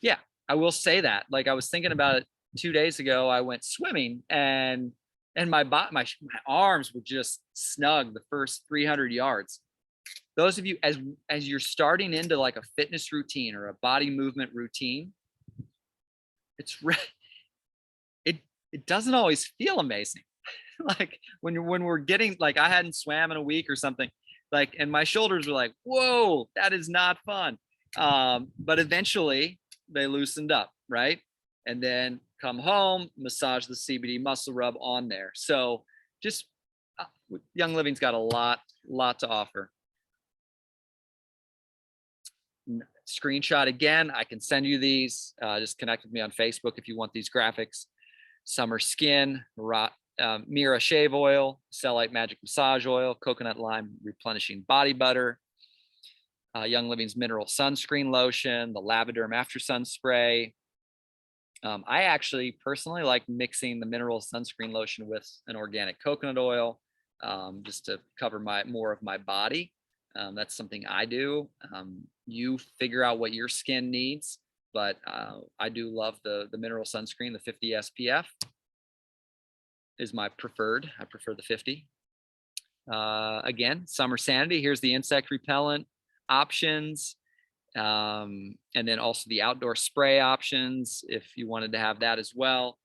Yeah, I will say that. Like, I was thinking about it 2 days ago. I went swimming and my arms were just snug the first 300 yards. Those of you, as you're starting into like a fitness routine or a body movement routine, it doesn't always feel amazing. Like when we're getting, like, I hadn't swam in a week or something, like, and my shoulders were like, whoa, that is not fun. But eventually they loosened up, right? And then come home, massage the CBD muscle rub on there. So just Young Living's got a lot to offer. Screenshot again. I can send you these. Just connect with me on Facebook if you want these graphics. Summer Skin, Mira Shave Oil, Cellulite Magic Massage Oil, Coconut Lime Replenishing Body Butter, Young Living's Mineral Sunscreen Lotion, the Lavaderm After Sun Spray. I actually personally like mixing the mineral sunscreen lotion with an organic coconut oil, just to cover more of my body. That's something I do. You figure out what your skin needs, but I do love the mineral sunscreen. The 50 SPF is my preferred. I prefer the 50. Again, Summer Sanity. Here's the insect repellent options. And then also the outdoor spray options if you wanted to have that as well.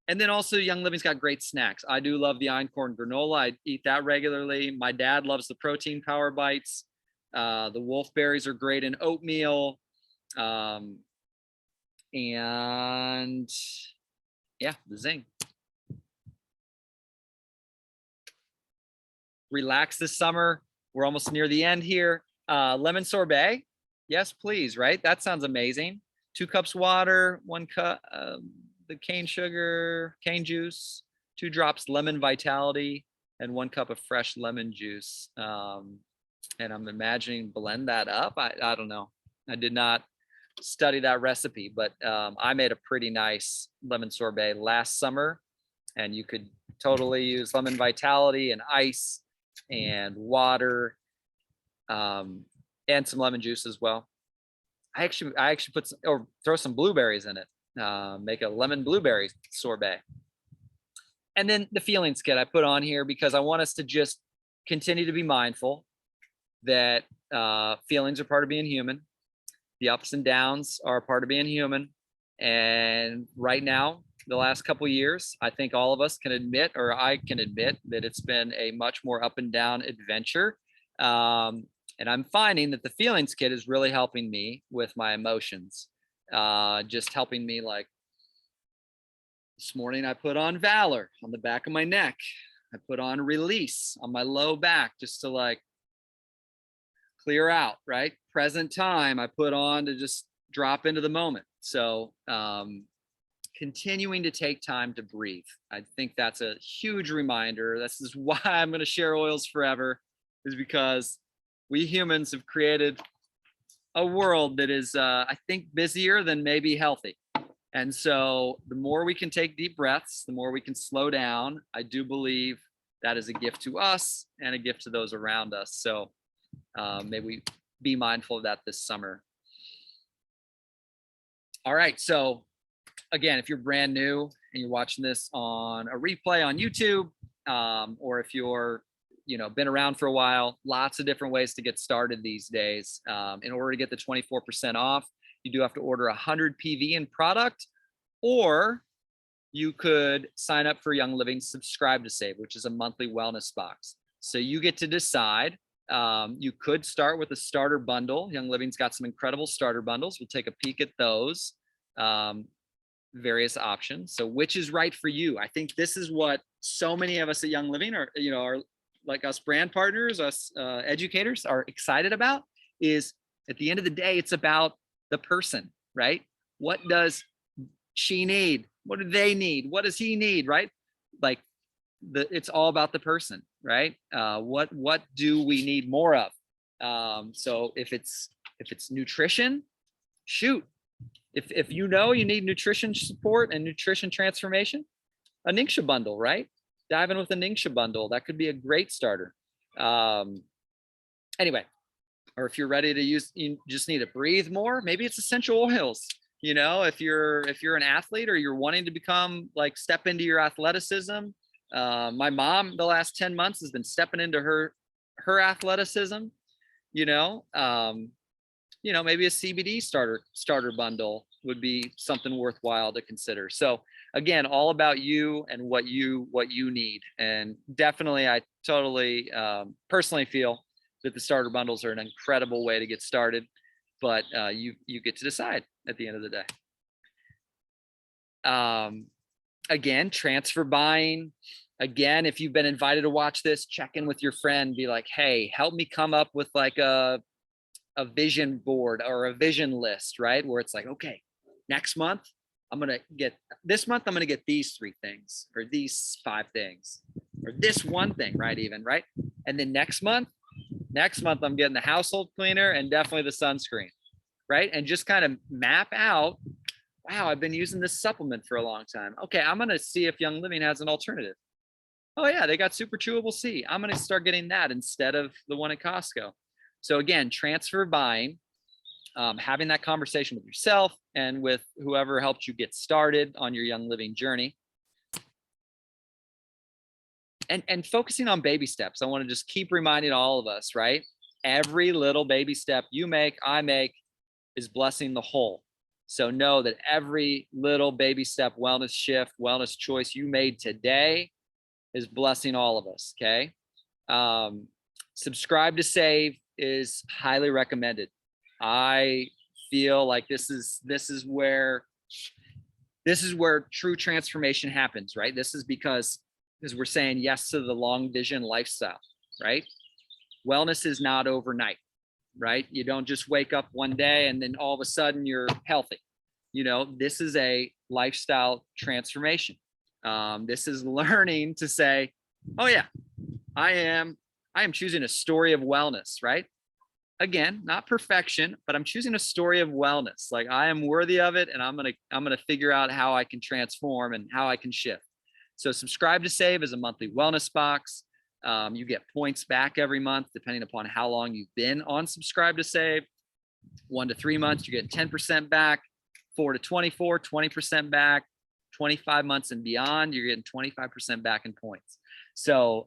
And then also Young Living's got great snacks. I do love the einkorn granola. I eat that regularly. My dad loves the protein power bites. The wolf berries are great in oatmeal. And yeah, the zing. Relax this summer. We're almost near the end here. Lemon sorbet. Yes, please, right? That sounds amazing. 2 cups water, 1 cup the cane sugar, cane juice, 2 drops lemon vitality, and 1 cup of fresh lemon juice. And I'm imagining blend that up. I don't know. I did not study that recipe, but I made a pretty nice lemon sorbet last summer, and you could totally use lemon vitality and ice and water. And some lemon juice as well. I actually put or throw some blueberries in it. Make a lemon blueberry sorbet. And then the feelings kit I put on here because I want us to just continue to be mindful that feelings are part of being human. The ups and downs are a part of being human. And right now, the last couple of years, I think all of us can admit, or I can admit, that it's been a much more up and down adventure. And I'm finding that the feelings kit is really helping me with my emotions. Just helping me, like this morning, I put on Valor on the back of my neck. I put on Release on my low back just to like clear out, right? Present Time I put on to just drop into the moment. So continuing to take time to breathe. I think that's a huge reminder. This is why I'm going to share oils forever, is because we humans have created a world that is, I think, busier than maybe healthy. And so the more we can take deep breaths, the more we can slow down. I do believe that is a gift to us and a gift to those around us. So may we be mindful of that this summer. All right. So again, if you're brand new and you're watching this on a replay on YouTube, or if you're been around for a while, lots of different ways to get started these days. In order to get the 24% off, you do have to order 100 PV in product, or you could sign up for Young Living Subscribe to Save, which is a monthly wellness box. So you get to decide. You could start with a starter bundle. Young Living's got some incredible starter bundles. We'll take a peek at those various options. So which is right for you? I think this is what so many of us at Young Living are like us brand partners, us educators are excited about, is at the end of the day, it's about the person, right? What does she need? What do they need? What does he need, right? Like it's all about the person, right? What do we need more of? So if it's nutrition, shoot. If you need nutrition support and nutrition transformation, a Ningxia bundle, right? Dive in with a Ningxia bundle. That could be a great starter. Anyway, or if you're ready to you just need to breathe more, maybe it's essential oils. If you're an athlete or you're wanting to become step into your athleticism. My mom, the last 10 months, has been stepping into her athleticism. Maybe a CBD starter bundle would be something worthwhile to consider. So again, all about you and what you need. And definitely, I totally personally feel that the starter bundles are an incredible way to get started, but you get to decide at the end of the day. Again, transfer buying. Again, if you've been invited to watch this, check in with your friend, be like, hey, help me come up with a vision board or a vision list, right? Where it's like, okay, next month, I'm going to get this month, I'm going to get these 3 things or these 5 things or this one thing, right? Even, right? And then next month, I'm getting the household cleaner and definitely the sunscreen, right? And just kind of map out, wow, I've been using this supplement for a long time. Okay, I'm going to see if Young Living has an alternative. Oh yeah, they got super chewable C. I'm going to start getting that instead of the one at Costco. So again, transfer buying, having that conversation with yourself and with whoever helped you get started on your Young Living journey. And focusing on baby steps. I want to just keep reminding all of us, right? Every little baby step you make, I make, is blessing the whole. So know that every little baby step, wellness shift, wellness choice you made today is blessing all of us, okay? Subscribe to save is highly recommended. I feel like this is where true transformation happens, right? This is because we're saying yes to the long vision lifestyle, right? Wellness is not overnight, right? You don't just wake up one day and then all of a sudden you're healthy. You know, this is a lifestyle transformation. This is learning to say, oh yeah, I am choosing a story of wellness, right? Again, not perfection, but I'm choosing a story of wellness. Like I am worthy of it, and I'm gonna figure out how I can transform and how I can shift. So subscribe to save is a monthly wellness box. You get points back every month, depending upon how long you've been on subscribe to save. 1 to 3 months, you're getting 10% back. 4 to 24, 20% back. 25 months and beyond, you're getting 25% back in points. So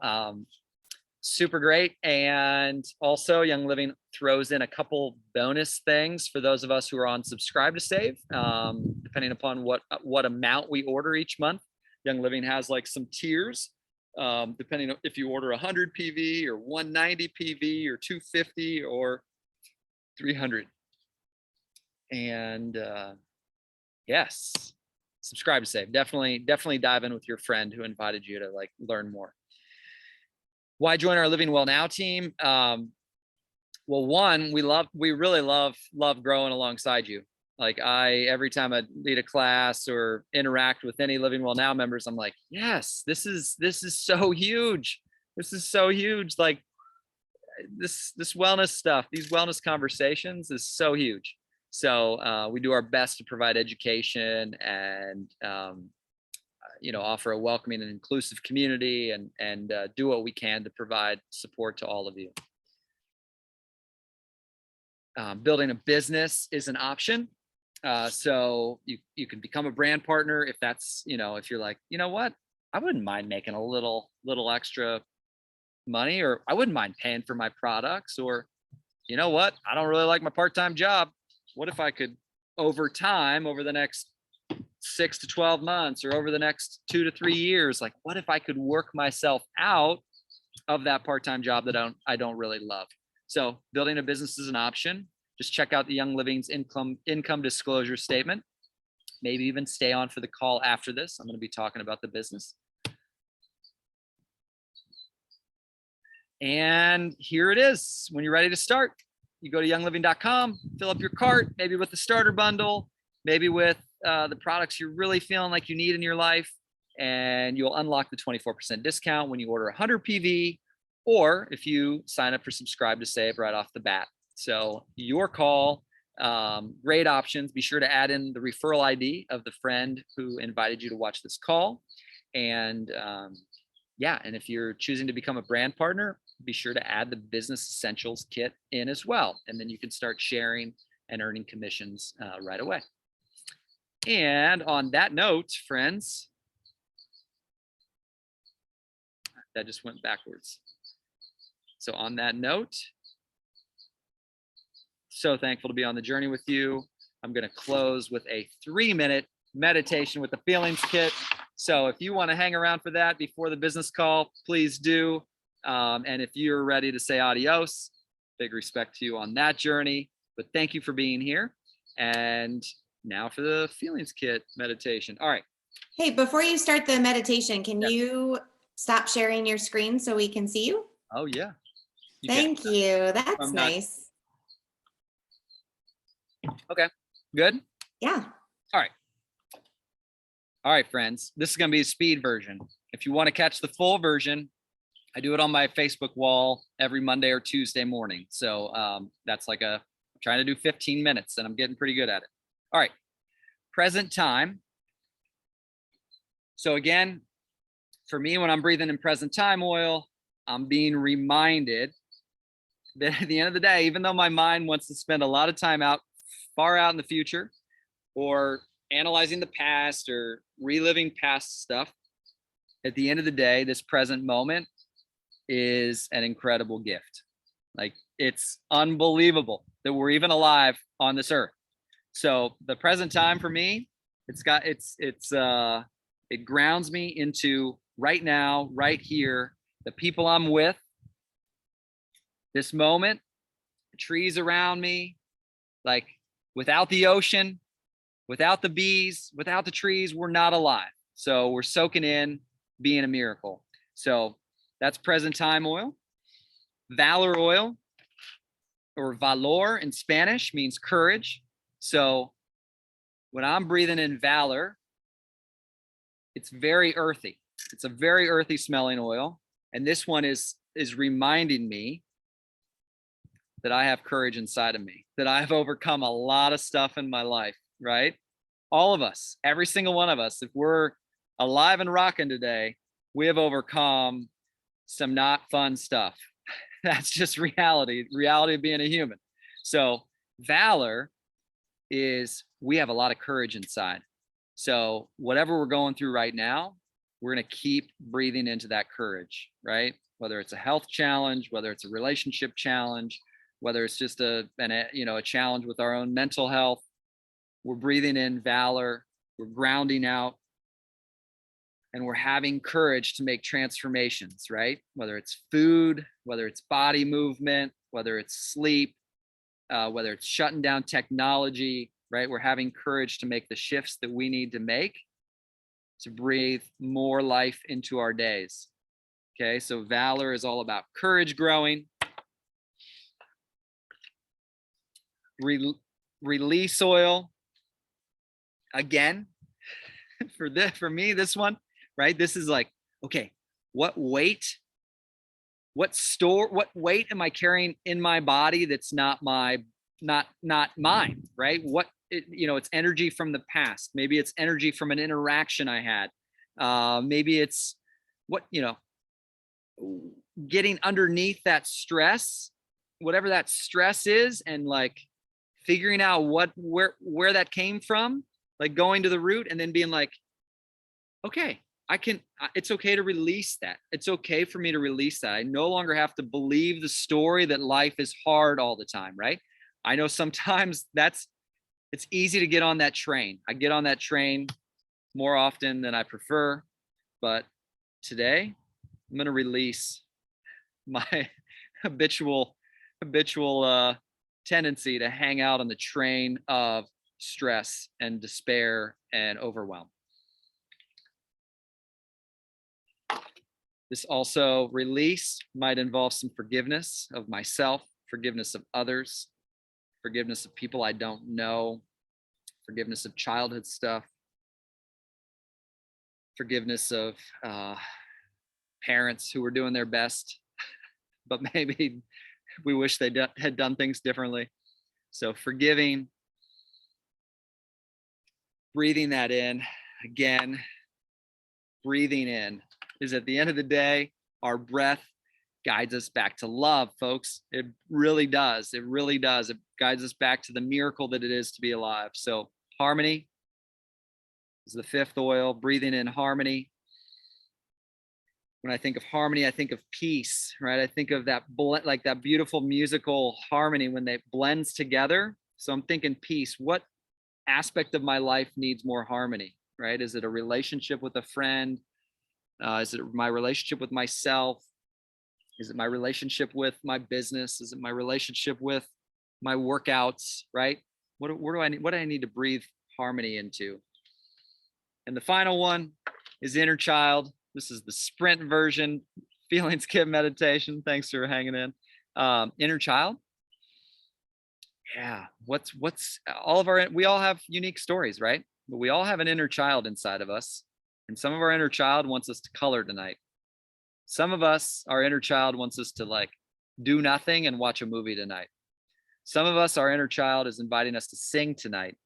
super great. And also Young Living throws in a couple bonus things for those of us who are on subscribe to save, depending upon what amount we order each month. Young Living has like some tiers, depending on if you order 100 PV or 190 PV or 250 or 300. And yes, subscribe to save. Definitely dive in with your friend who invited you to like learn more. Why join our Living Well Now team? Well, one, we really love growing alongside you. Like every time I lead a class or interact with any Living Well Now members, I'm like, yes, this is so huge. This is so huge. Like this wellness stuff, these wellness conversations is so huge. So we do our best to provide education and offer a welcoming and inclusive community and do what we can to provide support to all of you. Building a business is an option. So you can become a brand partner if that's, if you're like, you know what, I wouldn't mind making a little extra money, or I wouldn't mind paying for my products, or you know what, I don't really like my part-time job. What if I could, over time, over the next 6 to 12 months or over the next 2 to 3 years, like what if I could work myself out of that part-time job that I don't really love? So building a business is an option. Just check out the Young Living's income disclosure statement. Maybe even stay on for the call after this. I'm going to be talking about the business. And here it is. When you're ready to start, you go to youngliving.com, fill up your cart, maybe with the starter bundle, maybe with the products you're really feeling like you need in your life, and you'll unlock the 24% discount when you order 100 PV, or if you sign up for subscribe to save right off the bat. So your call, great options. Be sure to add in the referral ID of the friend who invited you to watch this call. And and if you're choosing to become a brand partner, be sure to add the business essentials kit in as well. And then you can start sharing and earning commissions right away. And on that note, friends, that just went backwards. So on that note, so thankful to be on the journey with you. I'm going to close with a 3-minute meditation with the feelings kit. So if you want to hang around for that before the business call, please do. And if you're ready to say adios, big respect to you on that journey. But thank you for being here. And now for the feelings kit meditation. All right. Hey, before you start the meditation, can you stop sharing your screen so we can see you? Oh, yeah. Thank you. That's nice. Okay, good. Yeah. All right. All right, friends, this is going to be a speed version. If you want to catch the full version, I do it on my Facebook wall every Monday or Tuesday morning. So that's like I'm trying to do 15 minutes and I'm getting pretty good at it. All right, present time. So again, for me, when I'm breathing in present time oil, I'm being reminded that at the end of the day, even though my mind wants to spend a lot of time far out in the future, or analyzing the past or reliving past stuff, at the end of the day, this present moment is an incredible gift. Like, it's unbelievable that we're even alive on this earth. So the present time for me, it grounds me into right now, right here, the people I'm with, this moment, the trees around me. Like, without the ocean, without the bees, without the trees, we're not alive. So we're soaking in being a miracle. So that's present time oil. Valor oil, or valor in Spanish, means courage. So when I'm breathing in valor, it's very earthy. It's a very earthy smelling oil. And this one is reminding me that I have courage inside of me, that I've overcome a lot of stuff in my life, right? All of us, every single one of us, if we're alive and rocking today, we have overcome some not fun stuff. That's just reality of being a human. So valor is, we have a lot of courage inside. So whatever we're going through right now, we're going to keep breathing into that courage, right? Whether it's a health challenge, whether it's a relationship challenge, whether it's just a challenge with our own mental health, we're breathing in valor, we're grounding out, and we're having courage to make transformations, right? Whether it's food, whether it's body movement, whether it's sleep, whether it's shutting down technology, right? We're having courage to make the shifts that we need to make to breathe more life into our days. Okay, so valor is all about courage growing. Release oil. Again, for me, this one, right? This is like, okay, what weight am I carrying in my body that's not mine, right? It's energy from the past. Maybe it's energy from an interaction I had. Maybe it's getting underneath that stress, whatever that stress is, and like figuring out where that came from, like going to the root and then being like, okay, it's okay to release that. It's okay for me to release that. I no longer have to believe the story that life is hard all the time, right? I know sometimes it's easy to get on that train. I get on that train more often than I prefer, but today I'm going to release my habitual tendency to hang out on the train of stress and despair and overwhelm. This also, release might involve some forgiveness of myself, forgiveness of others, forgiveness of people I don't know, forgiveness of childhood stuff, forgiveness of parents who were doing their best, but maybe we wish they had done things differently. So forgiving, breathing that in. Again, breathing in is, at the end of the day, our breath guides us back to love, folks. It really does. It really does. It guides us back to the miracle that it is to be alive. So harmony is the fifth oil, breathing in harmony. When I think of harmony, I think of peace, right? I think of that like that beautiful musical harmony when they blends together. So I'm thinking peace. What aspect of my life needs more harmony, right? Is it a relationship with a friend? Is it my relationship with myself? Is it my relationship with my business? Is it my relationship with my workouts, right? What do I need to breathe harmony into? And the final one is inner child. This is the sprint version, feelings kit meditation. Thanks for hanging in. Inner child. Yeah. What's all of we all have unique stories, right? but we all have an inner child inside of us. And some of our inner child wants us to color tonight. Some of us, our inner child wants us to like do nothing and watch a movie tonight. Some of us, our inner child is inviting us to sing tonight.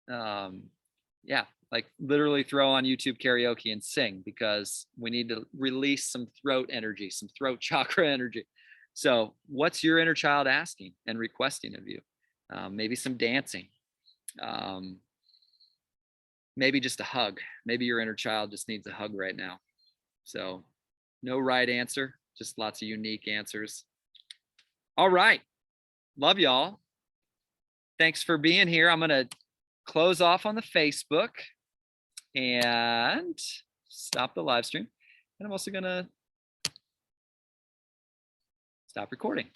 Yeah, like literally throw on YouTube karaoke and sing, because we need to release some throat energy, some throat chakra energy. So what's your inner child asking and requesting of you? Maybe some dancing. Maybe just a hug. Maybe your inner child just needs a hug right now. So no right answer, just lots of unique answers. All right. Love y'all. Thanks for being here. I'm going to close off on the Facebook and stop the live stream. And I'm also going to stop recording.